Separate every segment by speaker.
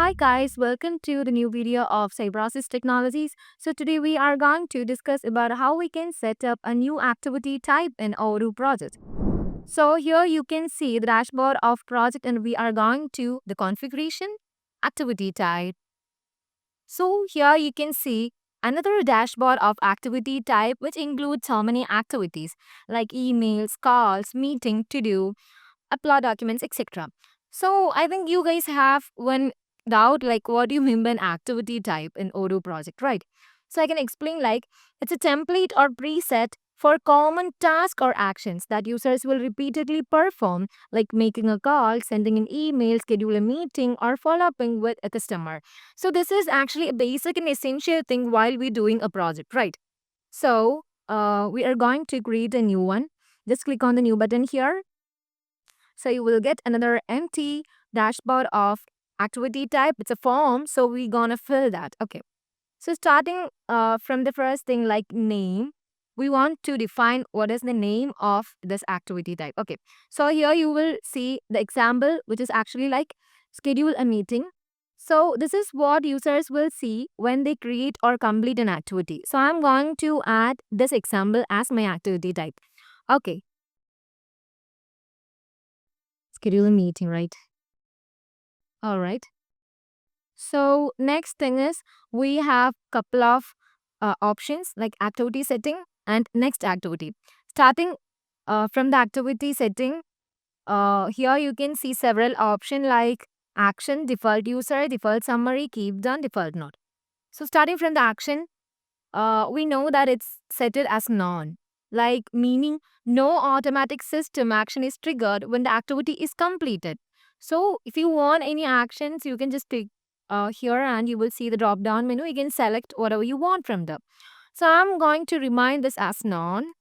Speaker 1: Hi guys, welcome to the new video of Cybrosys Technologies. So today we are going to discuss about how we can set up a new activity type in Odoo project. So here you can see the dashboard of project and we are going to the configuration, activity type. So here you can see another dashboard of activity type which includes how many activities like emails, calls, meeting, to do, upload documents, etc. So I think you guys have one doubt like what do you mean by an activity type in Odoo project, right? So I can explain like it's a template or preset for common tasks or actions that users will repeatedly perform, like making a call, sending an email, schedule a meeting, or follow upping with a customer. So this is actually a basic and essential thing while we're doing a project, right? So we are going to create a new one. Just click on the new button here. So you will get another empty dashboard of activity type. It's a form, so we're gonna fill that. Okay. So starting from the first thing like name, we want to define what is the name of this activity type. Okay. So here you will see the example, which is actually like schedule a meeting. So this is what users will see when they create or complete an activity. So I'm going to add this example as my activity type. Okay. Schedule a meeting, right? All right. So next thing is we have couple of options like activity setting and next activity. Starting from the activity setting, here you can see several options like action, default user, default summary, keep done, default note. So starting from the action, we know that it's set it as none, like meaning no automatic system action is triggered when the activity is completed. So if you want any actions, you can just click here and you will see the drop down menu. You can select whatever you want from them. So I'm going to remind this as none.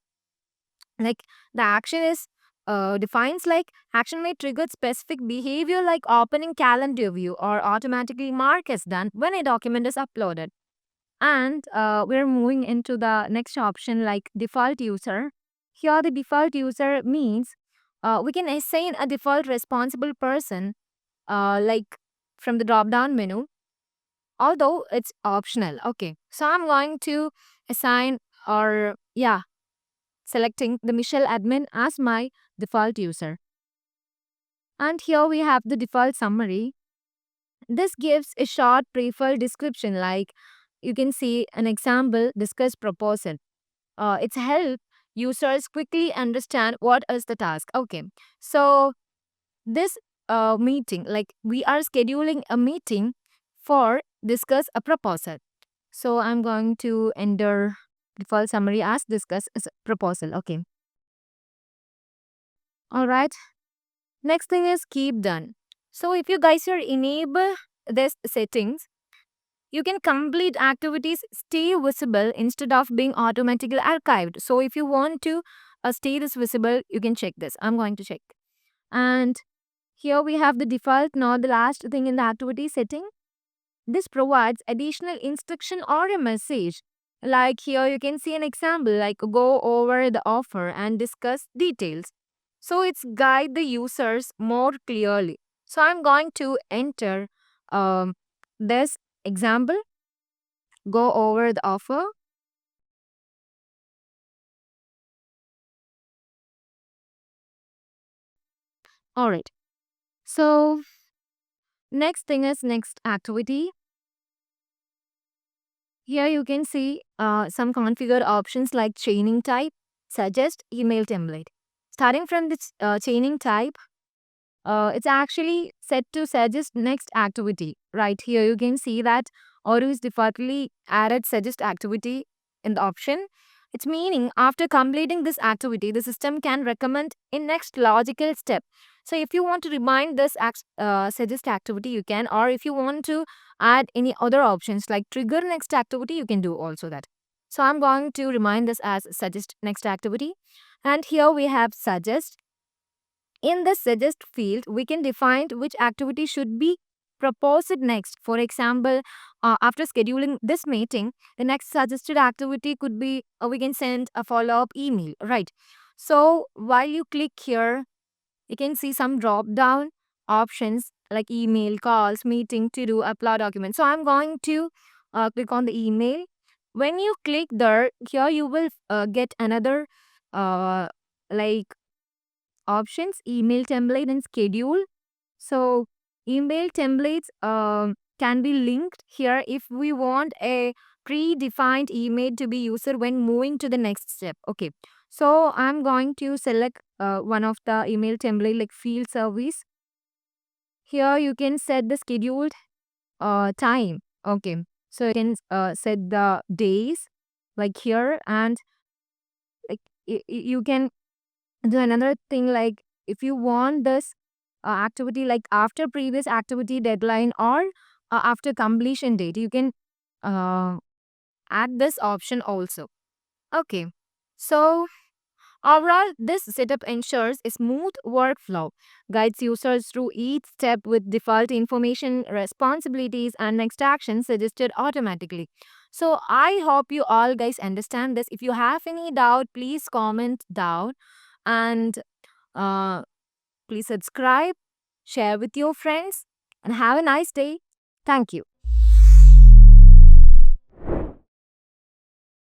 Speaker 1: Like the action is defines like action may trigger specific behavior like opening calendar view or automatically mark as done when a document is uploaded. And we're moving into the next option like default user. Here the default user means we can assign a default responsible person like from the drop down menu, although it's optional. Okay, so I'm going to assign or selecting the Michelle admin as my default user. And here we have the default summary. This gives a short preferred description like you can see an example discuss proposal. It's help users quickly understand what is the task. Okay, so this meeting, like we are scheduling a meeting for discuss a proposal. So I'm going to enter default summary as discuss as a proposal. Okay. All right. Next thing is keep done. So if you guys are enable this settings, you can complete activities stay visible instead of being automatically archived. So if you want to stay this visible, you can check this. I'm going to check. And here we have the default, not the last thing in the activity setting. This provides additional instruction or a message. Like here you can see an example like go over the offer and discuss details. So it's guide the users more clearly. So I'm going to enter this example, go over the offer. All right. So next thing is next activity. Here you can see some configured options like chaining type, suggest email template. Starting from this chaining type, it's actually set to suggest next activity. Right here you can see that Odoo is defaultly added suggest activity in the option. It's meaning after completing this activity, the system can recommend a next logical step. So if you want to remind this suggest activity, you can, or if you want to add any other options like trigger next activity, you can do also that. So I'm going to remind this as suggest next activity. And here we have suggest. In the suggest field, we can define which activity should be proposed next. For example, after scheduling this meeting, the next suggested activity could be we can send a follow-up email, right? So while you click here, you can see some drop down options like email, calls, meeting, to do, upload documents. So I'm going to click on the email. When you click there, here you will get another uh, like options, email template and schedule. So email templates can be linked here if we want a predefined email to be used when moving to the next step. Okay. So I'm going to select one of the email template like field service. Here you can set the scheduled time. Okay. So you can set the days like here, and like you can do another thing like if you want this activity like after previous activity deadline or after completion date, you can uh, add this option also. Okay. So overall, this setup ensures a smooth workflow, guides users through each step with default information, responsibilities, and next action suggested automatically. So I hope you all guys understand this. If you have any doubt, please comment down, and uh, please subscribe, share with your friends, and have a nice day. Thank you.